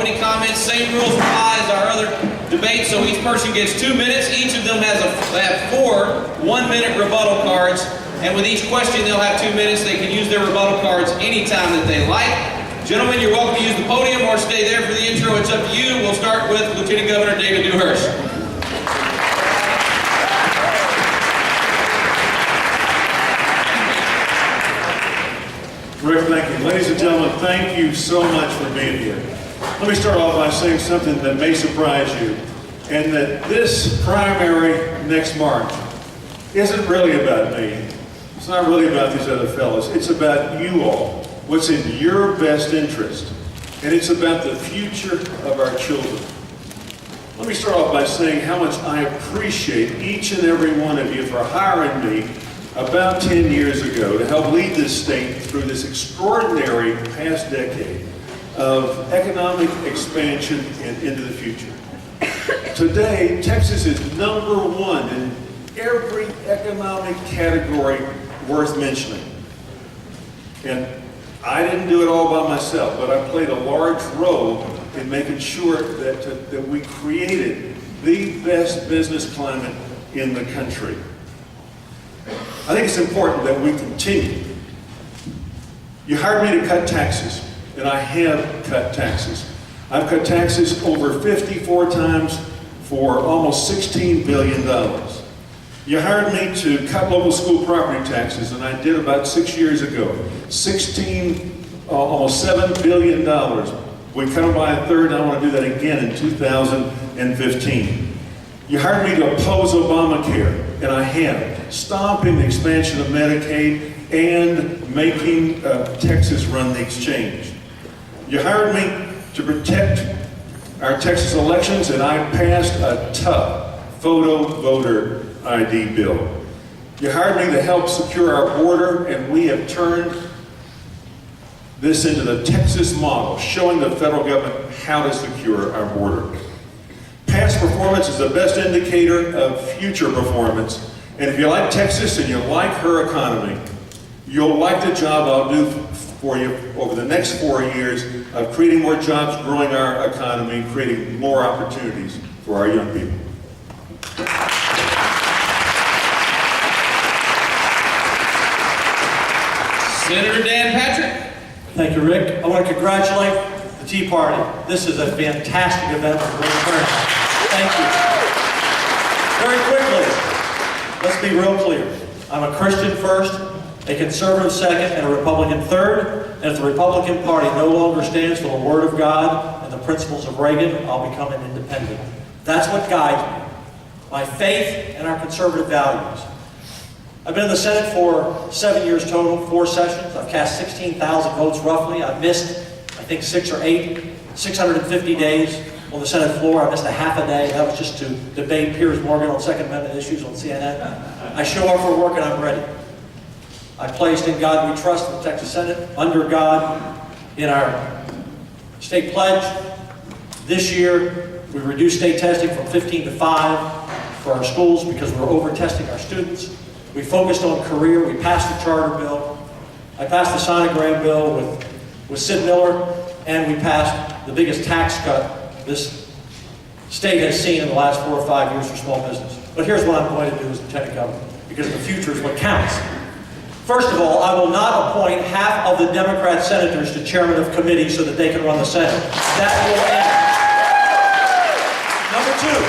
opening comments. Same rules apply as our other debates, so each person gets 2 minutes. Each of them they have 4 1-minute rebuttal cards, and with each question they'll have 2 minutes. They can use their rebuttal cards anytime that they like. Gentlemen, you're welcome to use the podium or stay there for the intro. It's up to you. We'll start with Lieutenant Governor David Dewhurst. Rick, thank you. Ladies and gentlemen, thank you so much for being here. Let me start off by saying something that may surprise you, and that this primary next March isn't really about me. It's not really about these other fellows. It's about you all, what's in your best interest, and it's about the future of our children. Let me start off by saying how much I appreciate each and every one of you for hiring me about 10 years ago to help lead this state through this extraordinary past decade of economic expansion and into the future. Today, Texas is #1 in every economic category worth mentioning. And I didn't do it all by myself, but I played a large role in making sure that we created the best business climate in the country. I think it's important that we continue. You hired me to cut taxes, and I have cut taxes. I've cut taxes over 54 times for almost $16 billion. You hired me to cut local school property taxes, and I did about 6 years ago. Almost $7 billion. We cut them by a third, and I want to do that again in 2015. You hired me to oppose Obamacare, and I have, stopping the expansion of Medicaid and making Texas run the exchange. You hired me to protect our Texas elections, and I passed a tough photo voter ID bill. You hired me to help secure our border, and we have turned this into the Texas model, showing the federal government how to secure our border. Past performance is the best indicator of future performance. And if you like Texas and you like her economy, you'll like the job I'll do for you over the next 4 years of creating more jobs, growing our economy, creating more opportunities for our young people. Senator Dan Patrick. Thank you, Rick. I want to congratulate the Tea Party. This is a fantastic event for great turnout. Thank you. Very quickly, let's be real clear. I'm a Christian first, a conservative second, and a Republican third. And if the Republican Party no longer stands for the Word of God and the principles of Reagan, I'll become an independent. That's what guides me. My faith and our conservative values. I've been in the Senate for 7 years total, 4 sessions. I've cast 16,000 votes roughly. I've missed, I think, 6 or 8, 650 days on the Senate floor. I missed a half a day. That was just to debate Piers Morgan on Second Amendment issues on CNN. I show up for work and I'm ready. I placed "In God We Trust" in the Texas Senate, "Under God" in our state pledge. This year, we reduced state testing from 15 to 5 for our schools because we're over-testing our students. We focused on career. We passed the charter bill. I passed the sonogram bill with Sid Miller, and we passed the biggest tax cut this state has seen in the last 4 or 5 years for small business. But here's what I'm going to do as Lieutenant Governor, because the future is what counts. First of all, I will not appoint half of the Democrat senators to chairman of committees so that they can run the Senate. That will end. Number 2.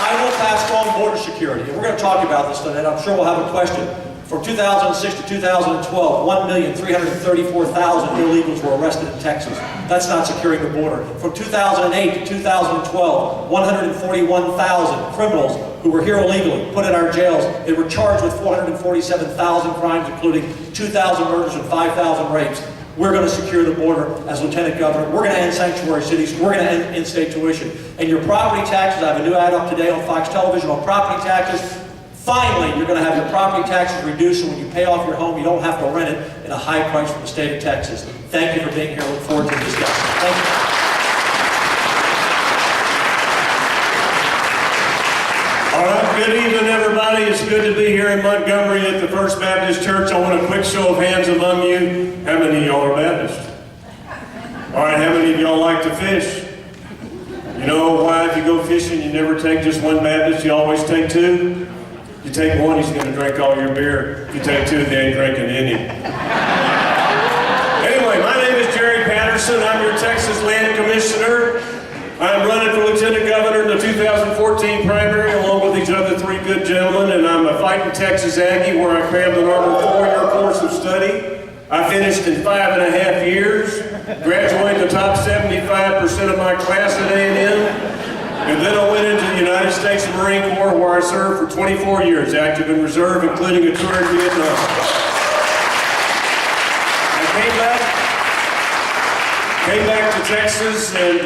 I will pass strong border security. And we're going to talk about this tonight. I'm sure we'll have a question. From 2006 to 2012, 1,334,000 illegals were arrested in Texas. That's not securing the border. From 2008 to 2012, 141,000 criminals who were here illegally put in our jails. They were charged with 447,000 crimes, including 2,000 murders and 5,000 rapes. We're going to secure the border as Lieutenant Governor. We're going to end sanctuary cities. We're going to end in-state tuition. And your property taxes, I have a new ad up today on Fox Television on property taxes. Finally, you're going to have your property taxes reduced, so when you pay off your home, you don't have to rent it at a high price from the state of Texas. Thank you for being here. Look forward to the discussion. Thank you. All right, good evening, everybody. It's good to be here in Montgomery at the First Baptist Church. I want a quick show of hands among you. How many of y'all are Baptist? All right, how many of y'all like to fish? You know why if you go fishing you never take just one Baptist, you always take two? You take one, he's going to drink all your beer. If you take two, they ain't drinking any. Anyway, my name is Jerry Patterson. I'm your Texas Land Commissioner. I'm running for Lieutenant Governor in the 2014 primary along with these other three good gentlemen, and I'm a fighting Texas Aggie where I crammed an Army 4-year course of study. I finished in 5.5 years, graduated the top 75% of my class at A&M, and then I went into the United States Marine Corps where I served for 24 years, active in reserve, including a tour in Vietnam. I came back to Texas, and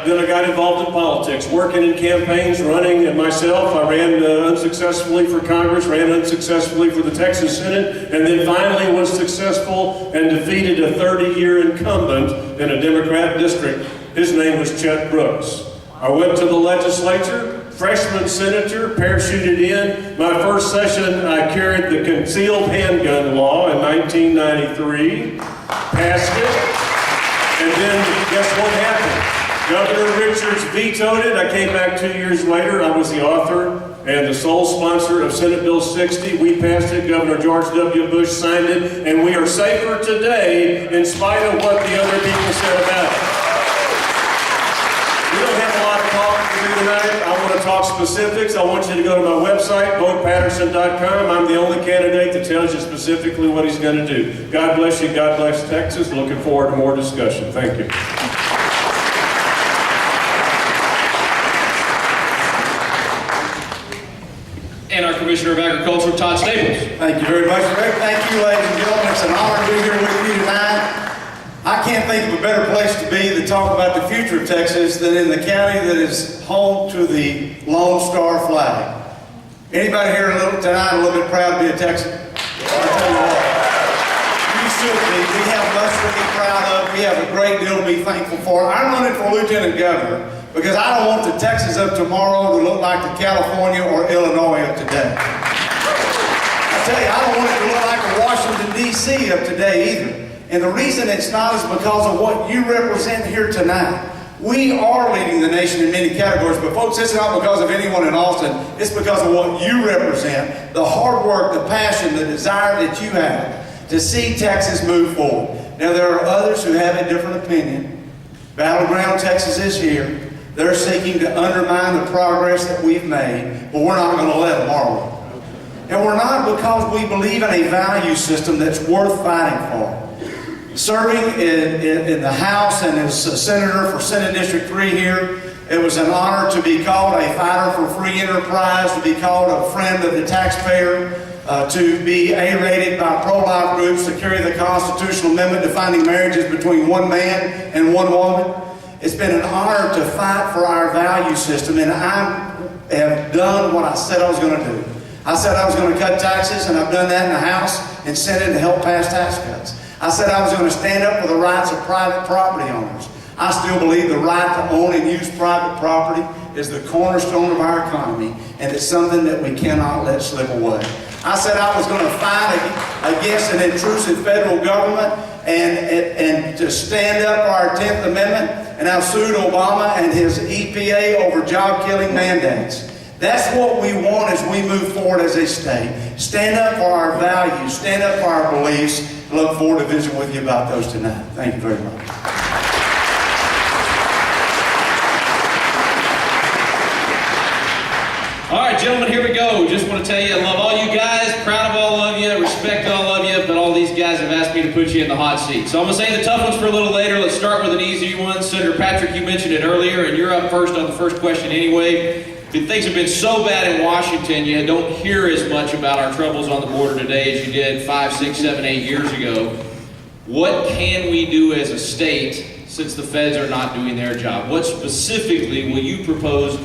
then I got involved in politics, working in campaigns, running, and myself. I ran unsuccessfully for Congress, ran unsuccessfully for the Texas Senate, and then finally was successful and defeated a 30-year incumbent in a Democrat district. His name was Chet Brooks. I went to the legislature, freshman senator, parachuted in. My first session, I carried the concealed handgun law in 1993, passed it. And then, guess what happened? Governor Richards vetoed it. I came back 2 years later. I was the author and the sole sponsor of Senate Bill 60. We passed it. Governor George W. Bush signed it. And we are safer today in spite of what the other people said about it. We don't have a lot of talk to do tonight. I want to talk specifics. I want you to go to my website, votepatterson.com. I'm the only candidate that tells you specifically what he's going to do. God bless you. God bless Texas. Looking forward to more discussion. Thank you. And our Commissioner of Agriculture, Todd Staples. Thank you very much, Rick. Thank you, ladies and gentlemen. It's an honor to be here with you tonight. I can't think of a better place to be to talk about the future of Texas than in the county that is home to the Lone Star flag. Anybody here tonight a little bit proud to be a Texan? I'll tell you what. You should be. We have much to be proud of. We have a great deal to be thankful for. I'm running for Lieutenant Governor because I don't want the Texas of tomorrow to look like the California or Illinois of today. I tell you, I don't want it to look like the Washington, D.C. of today either. And the reason it's not is because of what you represent here tonight. We are leading the nation in many categories, but folks, it's not because of anyone in Austin. It's because of what you represent, the hard work, the passion, the desire that you have to see Texas move forward. Now, there are others who have a different opinion. Battleground Texas is here. They're seeking to undermine the progress that we've made, but we're not going to let them, are we? And we're not because we believe in a value system that's worth fighting for. Serving in the House and as a senator for Senate District 3 here, it was an honor to be called a fighter for free enterprise, to be called a friend of the taxpayer, to be A-rated by pro-life groups, to carry the constitutional amendment defining marriages between one man and one woman. It's been an honor to fight for our value system, and I have done what I said I was going to do. I said I was going to cut taxes, and I've done that in the House and Senate to help pass tax cuts. I said I was going to stand up for the rights of private property owners. I still believe the right to own and use private property is the cornerstone of our economy, and it's something that we cannot let slip away. I said I was going to fight against an intrusive federal government and to stand up for our 10th Amendment, and I've sued Obama and his EPA over job-killing mandates. That's what we want as we move forward as a state. Stand up for our values, stand up for our beliefs. I look forward to visiting with you about those tonight. Thank you very much. All right, gentlemen, here we go. Just want to tell you I love all you guys, proud of all of you, respect all of you, but all these guys have asked me to put you in the hot seat. So I'm going to say the tough ones for a little later. Let's start with an easy one. Senator Patrick, you mentioned it earlier, and you're up first on the first question anyway. Things have been so bad in Washington, you don't hear as much about our troubles on the border today as you did 5, 6, 7, 8 years ago. What can we do as a state since the feds are not doing their job? What specifically will you propose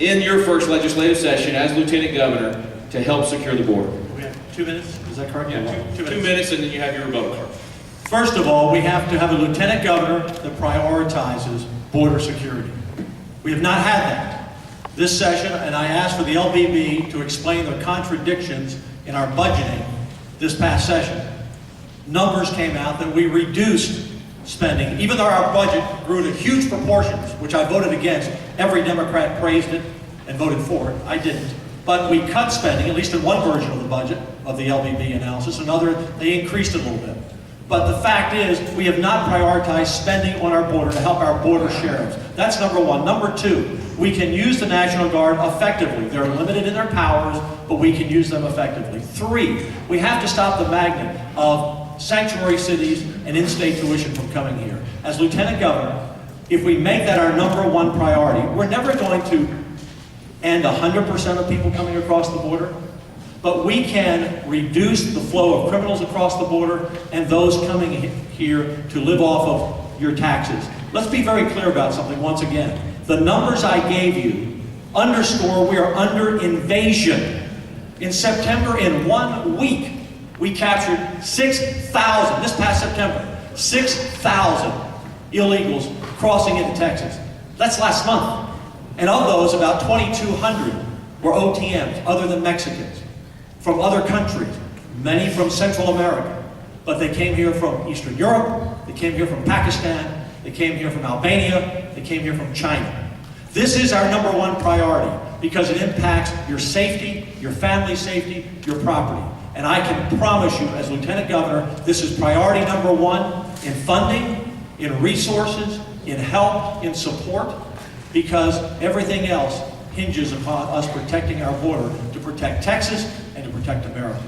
in your first legislative session as Lieutenant Governor to help secure the border? We have 2 minutes, is that correct? Yeah, two minutes and then you have your rebuttal card. First of all, we have to have a Lieutenant Governor that prioritizes border security. We have not had that this session, and I asked for the LBB to explain the contradictions in our budgeting this past session. Numbers came out that we reduced spending, even though our budget grew to huge proportions, which I voted against. Every Democrat praised it and voted for it. I didn't. But we cut spending, at least in one version of the budget, of the LBB analysis. Another, they increased it a little bit. But the fact is, we have not prioritized spending on our border to help our border sheriffs. That's number one. Number two, we can use the National Guard effectively. They're limited in their powers, but we can use them effectively. Three, we have to stop the magnet of sanctuary cities and in-state tuition from coming here. As Lieutenant Governor, if we make that our number one priority, we're never going to end 100% of people coming across the border, but we can reduce the flow of criminals across the border and those coming here to live off of your taxes. Let's be very clear about something once again. The numbers I gave you underscore we are under invasion. In September, in 1 week, we captured 6,000, this past September, 6,000 illegals crossing into Texas. That's last month. And of those, about 2,200 were OTMs, other than Mexicans, from other countries, many from Central America. But they came here from Eastern Europe, they came here from Pakistan, they came here from Albania, they came here from China. This is our number one priority because it impacts your safety, your family's safety, your property. And I can promise you, as Lieutenant Governor, this is priority number one in funding, in resources, in help, in support, because everything else hinges upon us protecting our border to protect Texas and to protect America.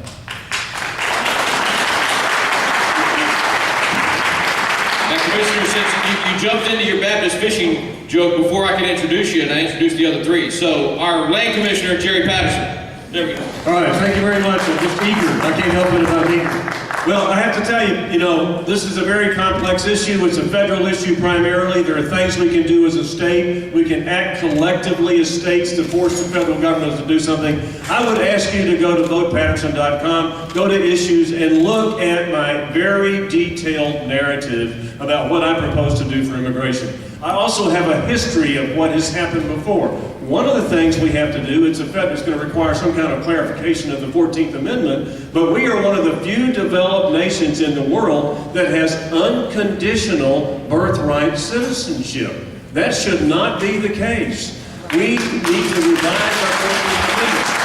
Now, Commissioner, since you jumped into your Baptist fishing joke before I could introduce you, and I introduced the other three. So, our Land Commissioner, Jerry Patterson. There we go. All right, thank you very much. I'm just eager. I can't help it if I'm eager. Well, I have to tell you, this is a very complex issue. It's a federal issue primarily. There are things we can do as a state. We can act collectively as states to force the federal government to do something. I would ask you to go to votepatterson.com, go to issues, and look at my very detailed narrative about what I propose to do for immigration. I also have a history of what has happened before. One of the things we have to do, it's going to require some kind of clarification of the 14th Amendment, but we are one of the few developed nations in the world that has unconditional birthright citizenship. That should not be the case. We need to revise our 14th Amendment.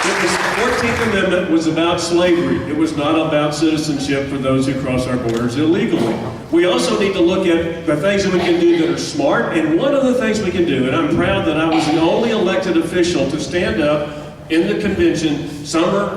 The 14th Amendment was about slavery. It was not about citizenship for those who cross our borders illegally. We also need to look at the things that we can do that are smart, and one of the things we can do, and I'm proud that I was the only elected official to stand up in the convention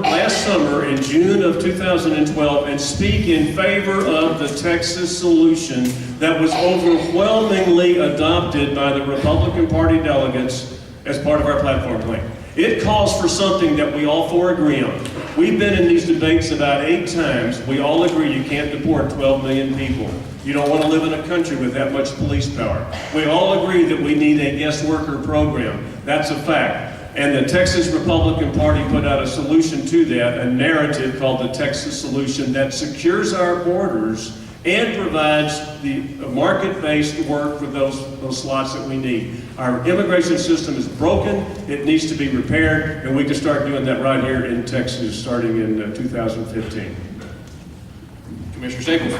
last summer in June of 2012 and speak in favor of the Texas solution that was overwhelmingly adopted by the Republican Party delegates as part of our platform plan. It calls for something that we all four agree on. We've been in these debates about 8 times. We all agree you can't deport 12 million people. You don't want to live in a country with that much police power. We all agree that we need a guest worker program. That's a fact. And the Texas Republican Party put out a solution to that, a narrative called the Texas Solution that secures our borders and provides the market-based work for those slots that we need. Our immigration system is broken, it needs to be repaired, and we can start doing that right here in Texas starting in 2015. Commissioner Staples.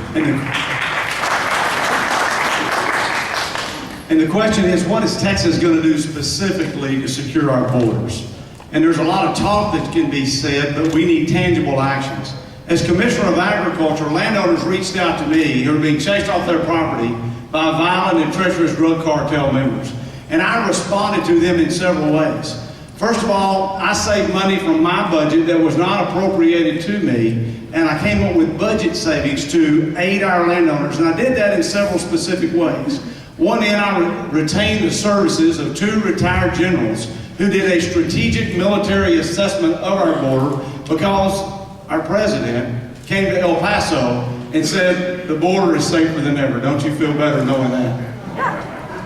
And the question is, what is Texas going to do specifically to secure our borders? And there's a lot of talk that can be said, but we need tangible actions. As Commissioner of Agriculture, landowners reached out to me who are being chased off their property by violent and treacherous drug cartel members. And I responded to them in several ways. First of all, I saved money from my budget that was not appropriated to me, and I came up with budget savings to aid our landowners. And I did that in several specific ways. One end, I retained the services of 2 retired generals who did a strategic military assessment of our border because our president came to El Paso and said the border is safer than ever. Don't you feel better knowing that?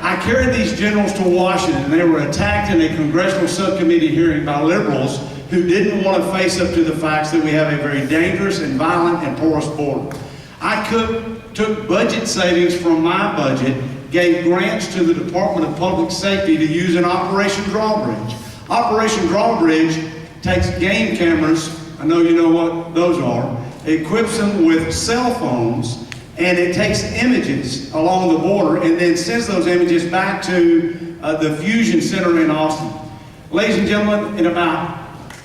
I carried these generals to Washington. They were attacked in a congressional subcommittee hearing by liberals who didn't want to face up to the facts that we have a very dangerous and violent and porous border. I took budget savings from my budget, gave grants to the Department of Public Safety to use in Operation Drawbridge. Operation Drawbridge takes game cameras, I know you know what those are, equips them with cell phones, and it takes images along the border and then sends those images back to the Fusion Center in Austin. Ladies and gentlemen, in about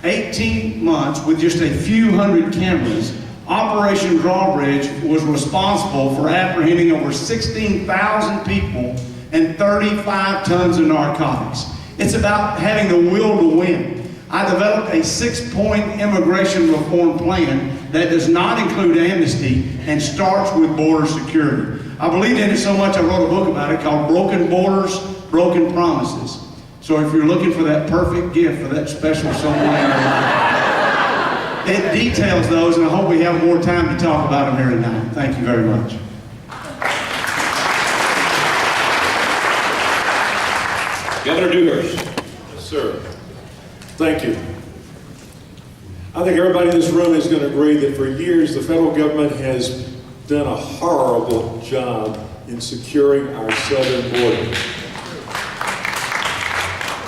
18 months, with just a few hundred cameras, Operation Drawbridge was responsible for apprehending over 16,000 people and 35 tons of narcotics. It's about having the will to win. I developed a 6-point immigration reform plan that does not include amnesty and starts with border security. I believed in it so much I wrote a book about it called Broken Borders, Broken Promises. So if you're looking for that perfect gift for that special someone in your life, it details those, and I hope we have more time to talk about them here tonight. Thank you very much. Governor Dewhurst. Yes, sir. Thank you. I think everybody in this room is going to agree that for years the federal government has done a horrible job in securing our southern border.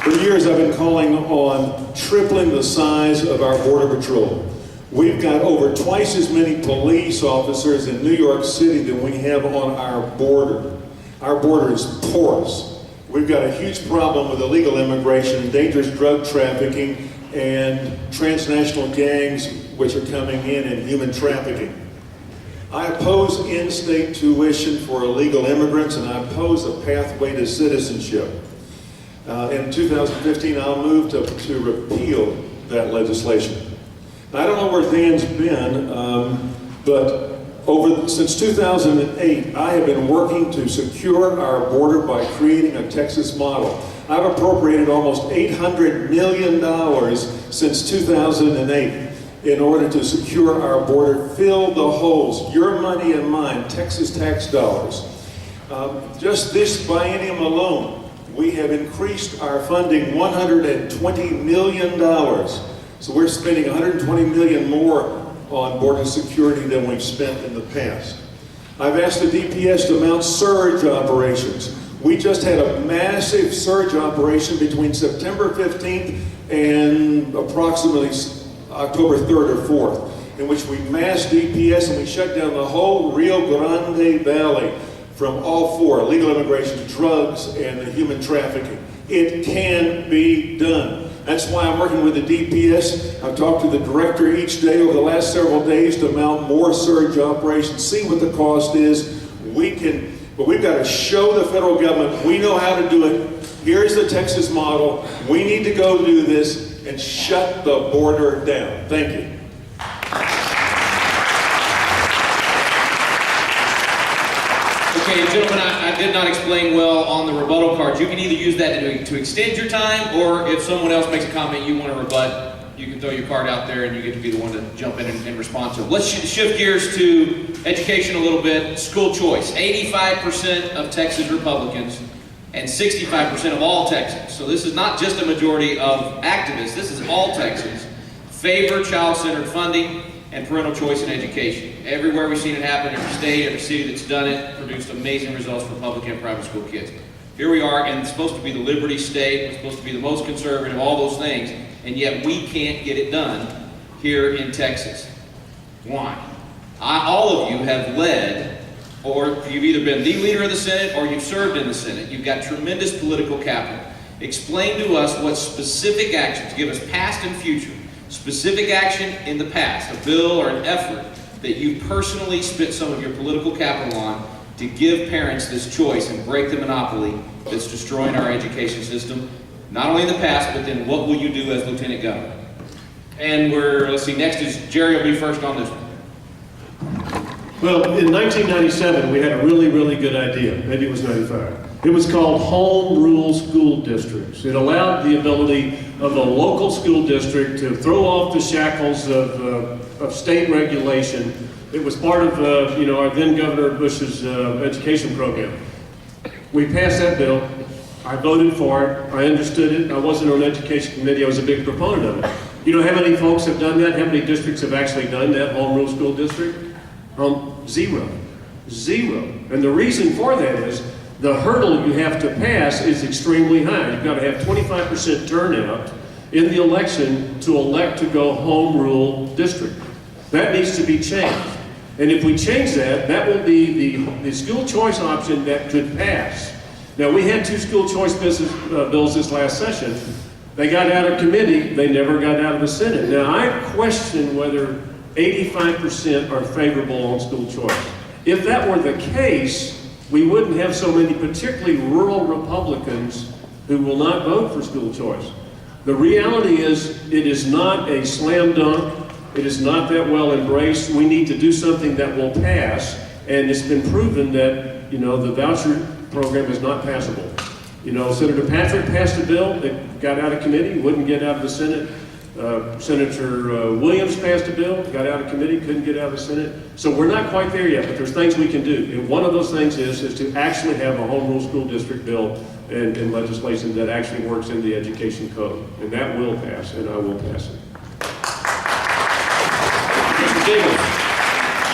For years I've been calling on tripling the size of our Border Patrol. We've got over twice as many police officers in New York City than we have on our border. Our border is porous. We've got a huge problem with illegal immigration, dangerous drug trafficking, and transnational gangs which are coming in and human trafficking. I oppose in-state tuition for illegal immigrants, and I oppose a pathway to citizenship. In 2015, I'll move to repeal that legislation. Now, I don't know where Dan's been, but since 2008, I have been working to secure our border by creating a Texas model. I've appropriated almost $800 million since 2008 in order to secure our border, fill the holes, your money and mine, Texas tax dollars. Just this biennium alone, we have increased our funding $120 million. So we're spending $120 million more on border security than we've spent in the past. I've asked the DPS to mount surge operations. We just had a massive surge operation between September 15th and approximately October 3rd or 4th, in which we massed DPS and we shut down the whole Rio Grande Valley from all four: illegal immigration, drugs, and the human trafficking. It can be done. That's why I'm working with the DPS. I've talked to the director each day over the last several days to mount more surge operations, see what the cost is. But we've got to show the federal government we know how to do it. Here's the Texas model. We need to go do this and shut the border down. Thank you. Okay, gentlemen, I did not explain well on the rebuttal cards. You can either use that to extend your time, or if someone else makes a comment you want to rebut, you can throw your card out there and you get to be the one to jump in and respond to it. Let's shift gears to education a little bit. School choice. 85% of Texas Republicans and 65% of all Texans. So this is not just a majority of activists, this is all Texans. Favor child-centered funding and parental choice in education. Everywhere we've seen it happen, every state, every city that's done it, produced amazing results for public and private school kids. Here we are, and it's supposed to be the liberty state, it's supposed to be the most conservative, all those things, and yet we can't get it done here in Texas. Why? All of you have led, or you've either been the leader of the Senate or you've served in the Senate. You've got tremendous political capital. Explain to us what specific actions, give us past and future, specific action in the past, a bill or an effort that you personally spent some of your political capital on to give parents this choice and break the monopoly that's destroying our education system, not only in the past, but then what will you do as Lieutenant Governor? And let's see, next is Jerry will be first on this one. Well, in 1997, we had a really, really good idea. Maybe it was 95. It was called Home Rule School Districts. It allowed the ability of a local school district to throw off the shackles of state regulation. It was part of our then Governor Bush's education program. We passed that bill. I voted for it. I understood it. I wasn't on the education committee. I was a big proponent of it. You know how many folks have done that? How many districts have actually done that Home Rule School District? Zero. And the reason for that is the hurdle you have to pass is extremely high. You've got to have 25% turnout in the election to elect to go home rule district. That needs to be changed. And if we change that, that will be the school choice option that could pass. Now, we had 2 school choice bills this last session. They got out of committee, they never got out of the Senate. Now, I question whether 85% are favorable on school choice. If that were the case, we wouldn't have so many, particularly rural Republicans, who will not vote for school choice. The reality is, it is not a slam dunk. It is not that well embraced. We need to do something that will pass, and it's been proven that, the voucher program is not passable. Senator Patrick passed a bill that got out of committee, wouldn't get out of the Senate. Senator Williams passed a bill, got out of committee, couldn't get out of the Senate. So we're not quite there yet, but there's things we can do. And one of those things is to actually have a home rule school district bill and legislation that actually works in the education code. And that will pass, and I will pass it. Mr. Jacobs.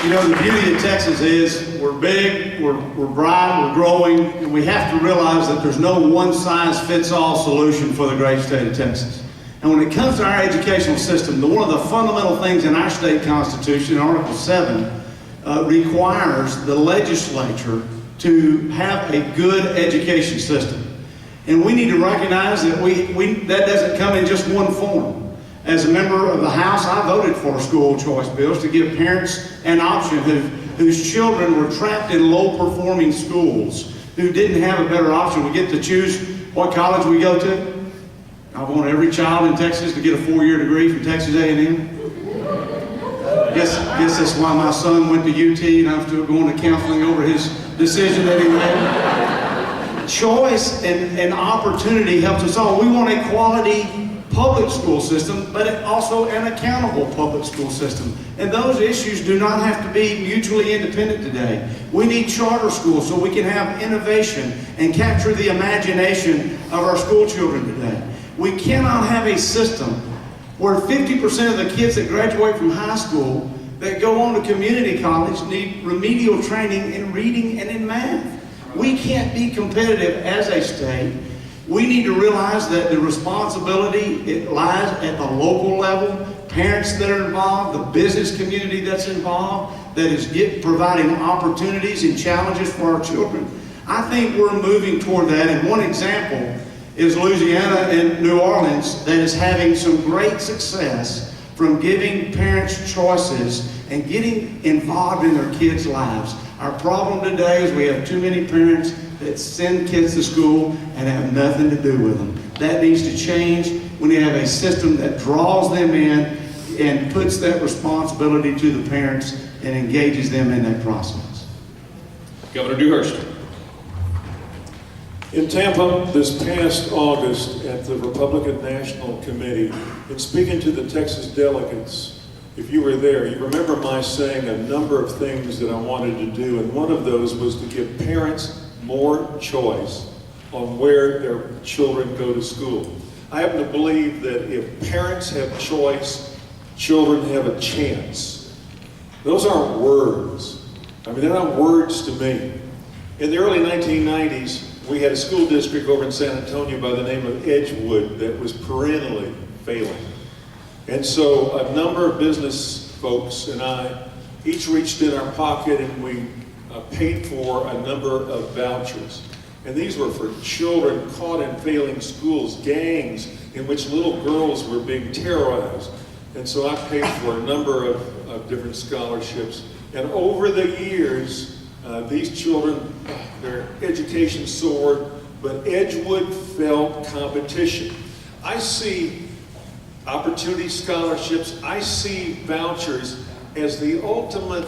The beauty of Texas is we're big, we're bright, we're growing, and we have to realize that there's no one-size-fits-all solution for the great state of Texas. And when it comes to our educational system, one of the fundamental things in our state constitution, Article 7, requires the legislature to have a good education system. And we need to recognize that that doesn't come in just one form. As a member of the House, I voted for school choice bills to give parents an option whose children were trapped in low-performing schools, who didn't have a better option. We get to choose what college we go to. I want every child in Texas to get a 4-year degree from Texas A&M. Guess that's why my son went to UT, and I'm still going to counseling over his decision that he made. Choice and opportunity helps us all. We want a quality public school system, but also an accountable public school system. And those issues do not have to be mutually independent today. We need charter schools so we can have innovation and capture the imagination of our school children today. We cannot have a system where 50% of the kids that graduate from high school that go on to community college need remedial training in reading and in math. We can't be competitive as a state. We need to realize that the responsibility, it lies at the local level, parents that are involved, the business community that's involved, that is providing opportunities and challenges for our children. I think we're moving toward that, and one example is Louisiana and New Orleans that is having some great success from giving parents choices and getting involved in their kids' lives. Our problem today is we have too many parents that send kids to school and have nothing to do with them. That needs to change. We need to have a system that draws them in and puts that responsibility to the parents and engages them in that process. Governor Dewhurst. In Tampa, this past August at the Republican National Committee, in speaking to the Texas delegates, if you were there, you remember my saying a number of things that I wanted to do, and one of those was to give parents more choice on where their children go to school. I happen to believe that if parents have choice, children have a chance. Those aren't words. I mean, they're not words to me. In the early 1990s, we had a school district over in San Antonio by the name of Edgewood that was perennially failing. And so a number of business folks and I each reached in our pocket and we paid for a number of vouchers. And these were for children caught in failing schools, gangs in which little girls were being terrorized. And so I paid for a number of different scholarships. And over the years, these children, their education soared, but Edgewood felt competition. I see opportunity scholarships, I see vouchers as the ultimate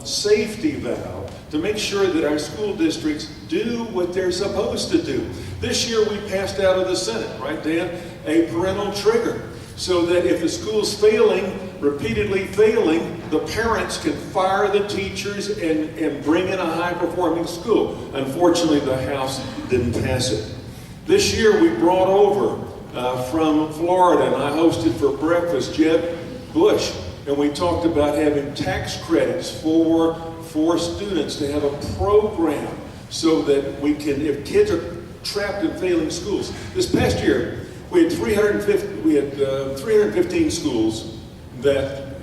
safety valve to make sure that our school districts do what they're supposed to do. This year we passed out of the Senate, right, Dan, a parental trigger, so that if the school's failing, repeatedly failing, the parents can fire the teachers and bring in a high-performing school. Unfortunately, the House didn't pass it. This year we brought over from Florida, and I hosted for breakfast Jeb Bush, and we talked about having tax credits for students to have a program so that we can, if kids are trapped in failing schools. This past year, we had 315 schools that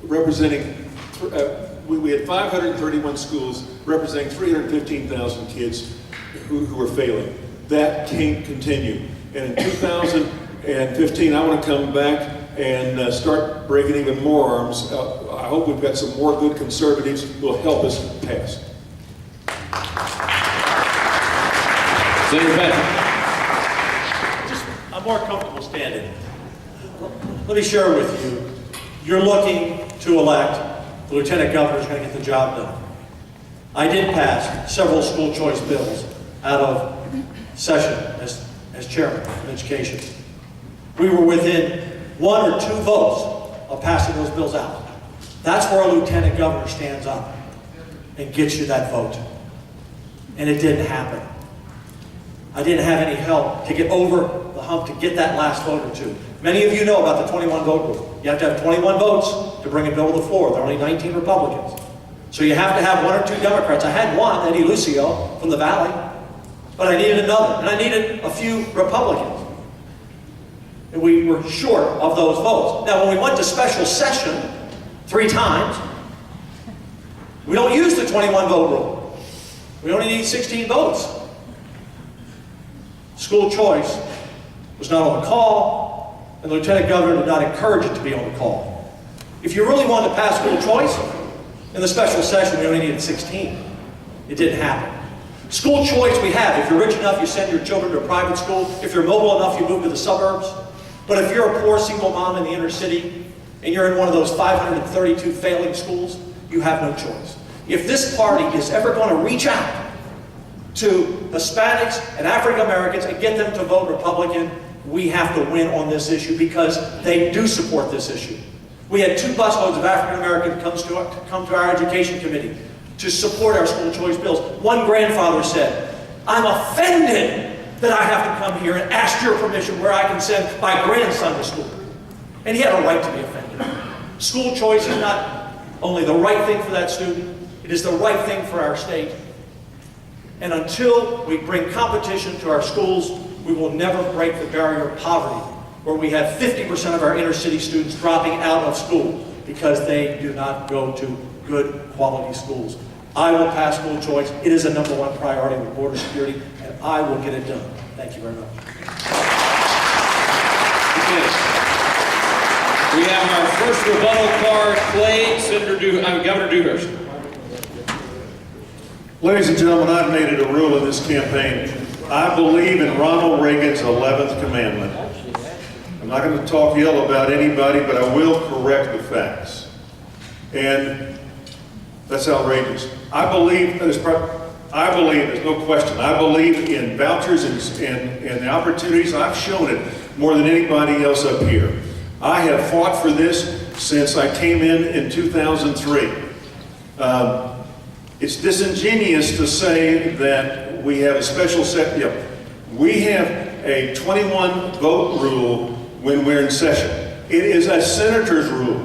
representing we had 531 schools representing 315,000 kids who were failing. That can't continue. And in 2015, I want to come back and start breaking even more arms. I hope we've got some more good conservatives who will help us pass. Senator Patrick. I'm more comfortable standing. Let me share with you, you're looking to elect the lieutenant governor who's going to get the job done. I did pass several school choice bills out of session as chairman of education. We were within 1 or 2 votes of passing those bills out. That's where a lieutenant governor stands up and gets you that vote. And it didn't happen. I didn't have any help to get over the hump to get that last vote or 2. Many of you know about the 21 vote rule. You have to have 21 votes to bring a bill to the floor. There are only 19 Republicans. So you have to have 1 or 2 Democrats. I had one, Eddie Lucio from the Valley, but I needed another. And I needed a few Republicans. And we were short of those votes. Now, when we went to special session 3 times, we don't use the 21 vote rule. We only need 16 votes. School choice was not on the call, and the lieutenant governor did not encourage it to be on the call. If you really wanted to pass school choice, in the special session we only needed 16. It didn't happen. School choice we have. If you're rich enough, you send your children to a private school. If you're mobile enough, you move to the suburbs. But if you're a poor single mom in the inner city, and you're in one of those 532 failing schools, you have no choice. If this party is ever going to reach out to Hispanics and African Americans and get them to vote Republican, we have to win on this issue because they do support this issue. We had 2 busloads of African Americans come to our education committee to support our school choice bills. One grandfather said, "I'm offended that I have to come here and ask your permission where I can send my grandson to school." And he had a right to be offended. School choice is not only the right thing for that student, it is the right thing for our state. And until we bring competition to our schools, we will never break the barrier of poverty, where we have 50% of our inner city students dropping out of school because they do not go to good quality schools. I will pass school choice. It is a #1 priority with border security, and I will get it done. Thank you very much. Okay. We have our first rebuttal card played. Governor Dewhurst. Ladies and gentlemen, I've made it a rule in this campaign. I believe in Ronald Reagan's 11th commandment. I'm not going to talk ill about anybody, but I will correct the facts. And that's outrageous. I believe, there's no question, I believe in vouchers and the opportunities. I've shown it more than anybody else up here. I have fought for this since I came in 2003. It's disingenuous to say that we have a special set. We have a 21 vote rule when we're in session. It is a senator's rule.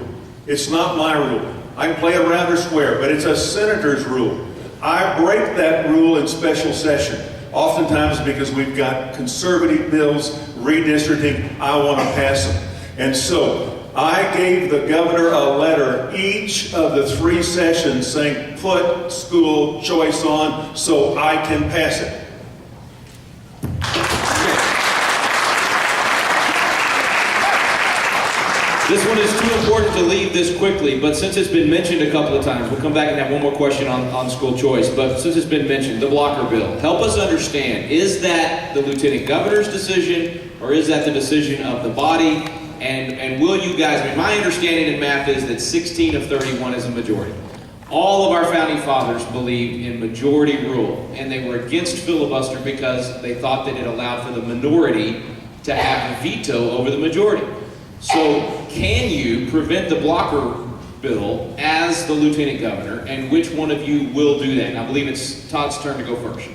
It's not my rule. I can play around or square, but it's a senator's rule. I break that rule in special session, oftentimes because we've got conservative bills, redistricting, I want to pass them. And so I gave the governor a letter each of the 3 sessions saying, put school choice on so I can pass it. This one is too important to leave this quickly, but since it's been mentioned a couple of times, we'll come back and have one more question on school choice, but since it's been mentioned, the blocker bill. Help us understand, is that the lieutenant governor's decision, or is that the decision of the body? And will you guys, my understanding in math is that 16 of 31 is a majority. All of our founding fathers believed in majority rule, and they were against filibuster because they thought that it allowed for the minority to have a veto over the majority. So can you prevent the blocker bill as the lieutenant governor, and which one of you will do that? And I believe it's Todd's turn to go first.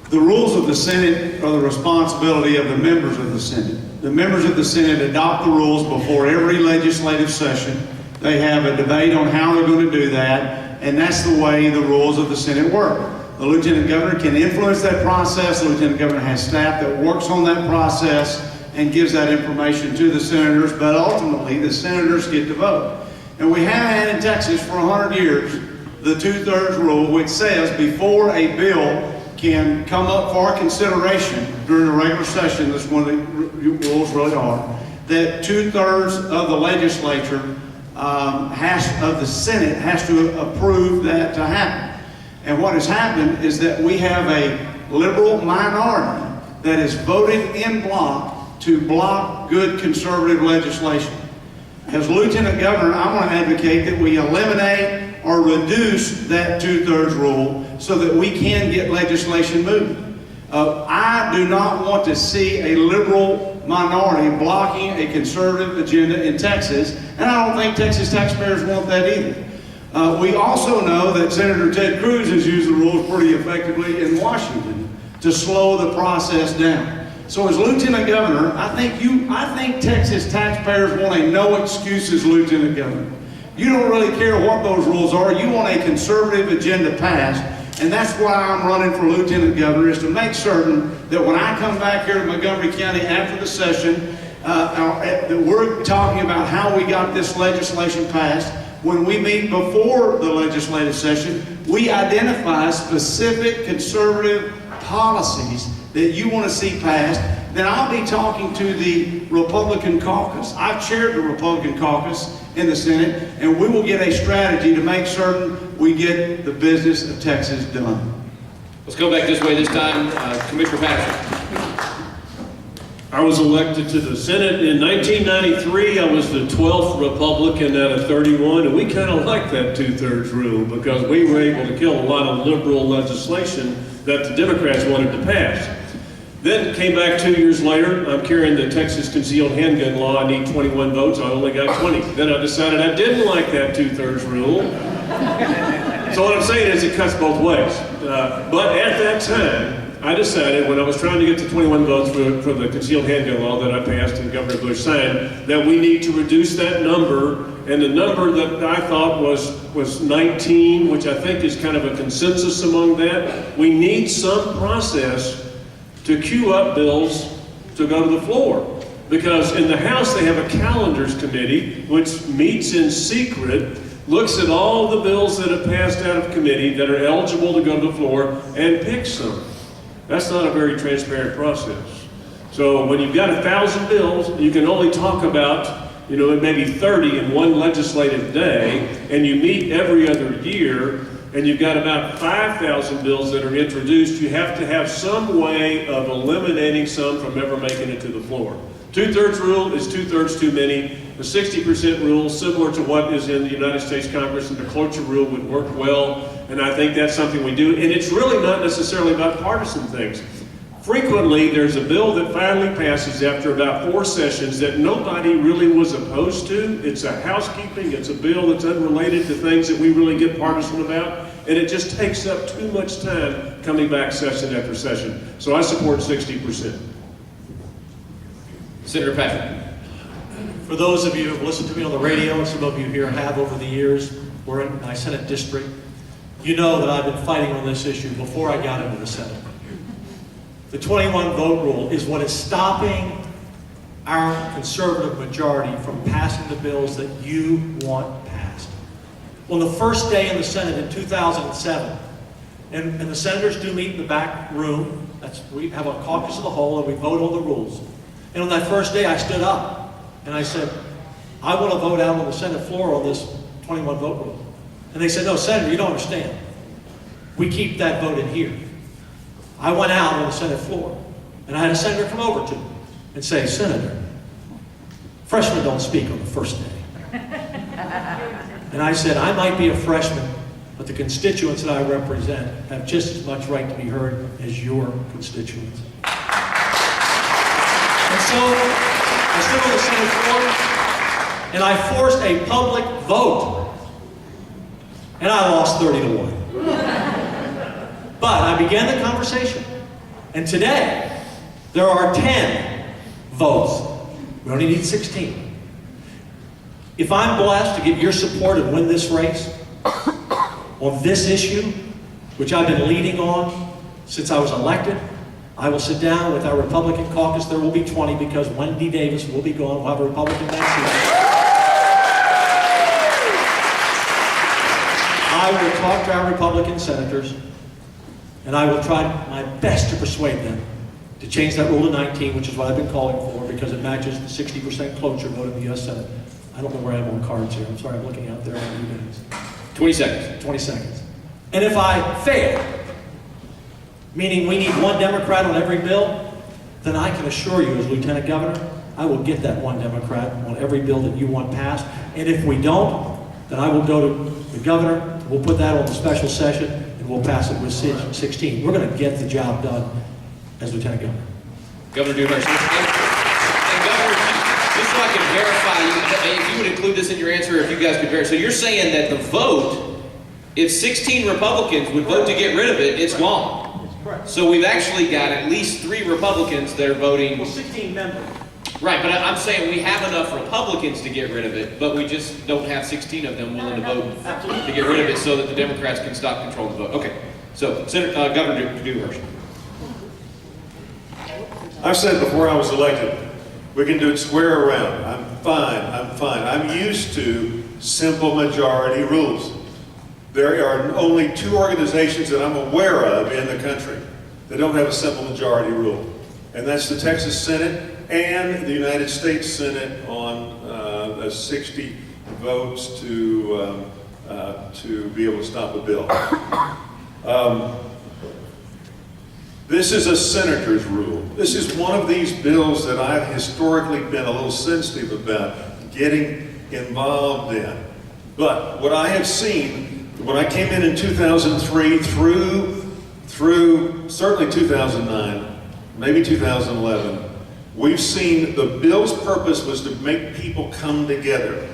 The rules of the Senate are the responsibility of the members of the Senate. The members of the Senate adopt the rules before every legislative session. They have a debate on how they're going to do that, and that's the way the rules of the Senate work. The lieutenant governor can influence that process. The lieutenant governor has staff that works on that process and gives that information to the senators, but ultimately the senators get to vote. And we have had in Texas for 100 years the 2/3 rule, which says before a bill can come up for consideration during a regular session, that's one of the rules really are, that 2/3 of the legislature of the Senate has to approve that to happen. And what has happened is that we have a liberal minority that is voted in bloc to block good conservative legislation. As Lieutenant Governor, I want to advocate that we eliminate or reduce that 2/3 rule so that we can get legislation moving. I do not want to see a liberal minority blocking a conservative agenda in Texas, and I don't think Texas taxpayers want that either. We also know that Senator Ted Cruz has used the rules pretty effectively in Washington to slow the process down. So as Lieutenant Governor, I think Texas taxpayers want a no excuses Lieutenant Governor. You don't really care what those rules are. You want a conservative agenda passed, and that's why I'm running for Lieutenant Governor, is to make certain that when I come back here to Montgomery County after the session, that we're talking about how we got this legislation passed. When we meet before the legislative session, we identify specific conservative policies that you want to see passed. Then I'll be talking to the Republican caucus. I've chaired the Republican caucus in the Senate, and we will get a strategy to make certain we get the business of Texas done. Let's go back this way this time. Commissioner Patterson. I was elected to the Senate in 1993. I was the 12th Republican out of 31, and we kind of liked that 2/3 rule because we were able to kill a lot of liberal legislation that the Democrats wanted to pass. Then came back 2 years later. I'm carrying the Texas concealed handgun law. I need 21 votes. I only got 20. Then I decided I didn't like that 2/3 rule. So what I'm saying is it cuts both ways. But at that time, I decided when I was trying to get to 21 votes for the concealed handgun law that I passed and Governor Bush signed, that we need to reduce that number. And the number that I thought was 19, which I think is kind of a consensus among that. We need some process to queue up bills to go to the floor. Because in the House they have a calendars committee which meets in secret, looks at all the bills that have passed out of committee that are eligible to go to the floor and picks them. That's not a very transparent process. So when you've got 1,000 bills, you can only talk about, maybe 30 in one legislative day, and you meet every other year, and you've got about 5,000 bills that are introduced. You have to have some way of eliminating some from ever making it to the floor. 2/3 rule is 2/3 too many. The 60% rule, similar to what is in the United States Congress, and the cloture rule would work well, and I think that's something we do. And it's really not necessarily about partisan things. Frequently, there's a bill that finally passes after about 4 sessions that nobody really was opposed to. It's a housekeeping, it's a bill that's unrelated to things that we really get partisan about, and it just takes up too much time coming back session after session. So I support 60%. Senator Patrick. For those of you who have listened to me on the radio, and some of you here have over the years, we're in my Senate district, you know that I've been fighting on this issue before I got into the Senate. The 21 vote rule is what is stopping our conservative majority from passing the bills that you want passed. On the first day in the Senate in 2007, and the senators do meet in the back room, we have a caucus of the whole and we vote on the rules. And on that first day I stood up and I said, I want to vote out on the Senate floor on this 21 vote rule. And they said, no, Senator, you don't understand. We keep that vote in here. I went out on the Senate floor, and I had a senator come over to me and say, Senator, freshmen don't speak on the first day. And I said, I might be a freshman, but the constituents that I represent have just as much right to be heard as your constituents. And so I stood on the Senate floor, and I forced a public vote, and I lost 30-1. But I began the conversation, and today there are 10 votes. We only need 16. If I'm blessed to get your support and win this race on this issue, which I've been leading on since I was elected, I will sit down with our Republican caucus. There will be 20 because Wendy Davis will be gone. We'll have a Republican next year. I will talk to our Republican senators, and I will try my best to persuade them to change that rule to 19, which is what I've been calling for, because it matches the 60% cloture vote in the U.S. Senate. I don't know where I have more cards here. I'm sorry, I'm looking out there on you guys. 20 seconds. 20 seconds. And if I fail, meaning we need one Democrat on every bill, then I can assure you as Lieutenant Governor, I will get that one Democrat on every bill that you want passed. And if we don't, then I will go to the governor, we'll put that on the special session, and we'll pass it with 16. We're going to get the job done as Lieutenant Governor. Governor Dewhurst. And Governor, just so I can verify, if you would include this in your answer, if you guys could verify. So you're saying that the vote, if 16 Republicans would vote to get rid of it, it's gone. Correct. So we've actually got at least 3 Republicans that are voting. Well, 16 members. Right, but I'm saying we have enough Republicans to get rid of it, but we just don't have 16 of them willing to vote to get rid of it so that the Democrats can stop controlling the vote. Okay, so Governor Dewhurst. I've said before I was elected, we can do it square around. I'm fine. I'm used to simple majority rules. There are only 2 organizations that I'm aware of in the country that don't have a simple majority rule. And that's the Texas Senate and the United States Senate on 60 votes to be able to stop a bill. This is a senator's rule. This is one of these bills that I've historically been a little sensitive about getting involved in. But what I have seen, when I came in 2003 through certainly 2009, maybe 2011, we've seen the bill's purpose was to make people come together.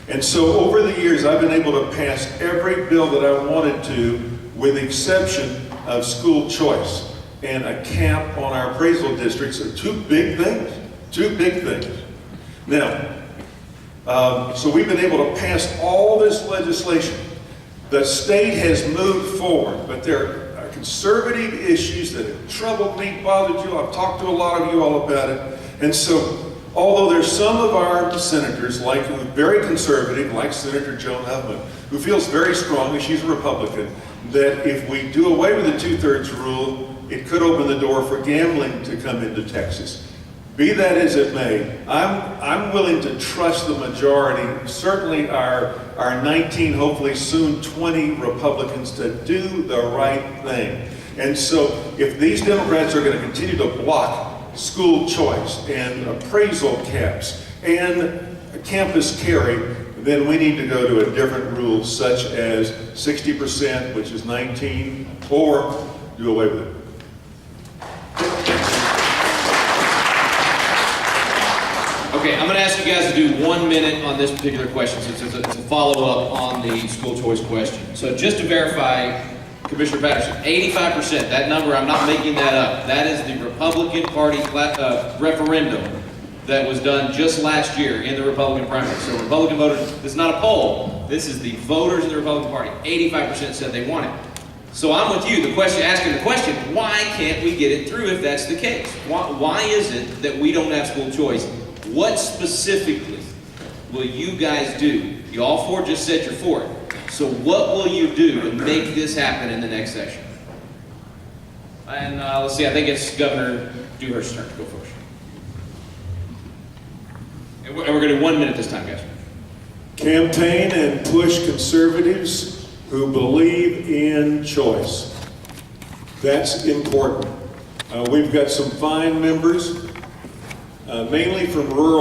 And so over the years, I've been able to pass every bill that I wanted to, with the exception of school choice and a cap on our appraisal districts. Are 2 big things. 2 big things. Now, so we've been able to pass all this legislation. The state has moved forward, but there are conservative issues that have troubled me, bothered you. I've talked to a lot of you all about it. And so, although there's some of our senators, who are very conservative, like Senator Joan Huffman, who feels very strongly, she's a Republican, that if we do away with the 2/3 rule, it could open the door for gambling to come into Texas. Be that as it may, I'm willing to trust the majority, certainly our 19, hopefully soon 20 Republicans, to do the right thing. And so if these Democrats are going to continue to block school choice and appraisal caps and campus carry, then we need to go to a different rule, such as 60%, which is 19, or do away with it. Okay, I'm going to ask you guys to do 1 minute on this particular question, since it's a follow-up on the school choice question. So just to verify, Commissioner Patterson, 85%, that number, I'm not making that up. That is the Republican Party referendum that was done just last year in the Republican primary. So Republican voters, this is not a poll, this is the voters in the Republican Party. 85% said they want it. So I'm with you, asking the question, why can't we get it through if that's the case? Why is it that we don't have school choice? What specifically will you guys do? You all 4 just said you're for it. So what will you do to make this happen in the next session? And let's see, I think it's Governor Dewhurst's turn to go first. And we're going to do 1 minute this time, guys. Campaign and push conservatives who believe in choice. That's important. We've got some fine members, mainly from rural